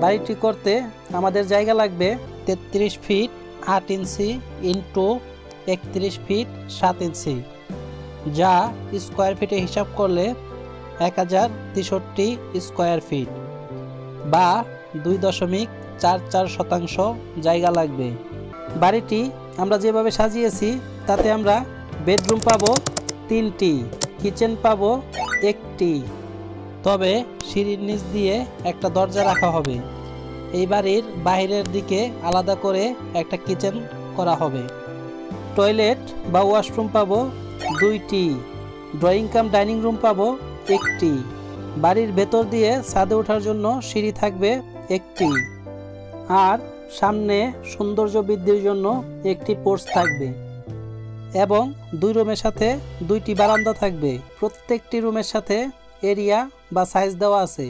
বাড়িটি করতে আমাদের জায়গা লাগবে 33 ফিট 8 ইঞ্চি ইন্টু 31 ফিট 7 ইঞ্চি, যা স্কোয়ার ফিটে হিসাব করলে 1063 স্কোয়ার ফিট বা 2.44 শতাংশ জায়গা লাগবে। বাড়িটি আমরা যেভাবে সাজিয়েছি তাতে আমরা বেডরুম পাবো 3টি, কিচেন পাবো 1টি, তবে সিঁড়ির নিচ দিয়ে একটা দরজা রাখা হবে। এই বাড়ির বাইরের দিকে আলাদা করে একটা কিচেন করা হবে। টয়লেট বা ওয়াশরুম পাবো 2টি, ড্রয়িং কাম ডাইনিং রুম পাবো 1টি, বাড়ির ভেতর দিয়ে ছাদে ওঠার জন্য সিঁড়ি থাকবে 1টি, আর সামনে সৌন্দর্য বৃদ্ধির জন্য একটি পোর্চ থাকবে এবং 2 রুমের সাথে 2টি বারান্দা থাকবে। প্রত্যেকটি রুমের সাথে এরিয়া বা সাইজ দেওয়া আছে।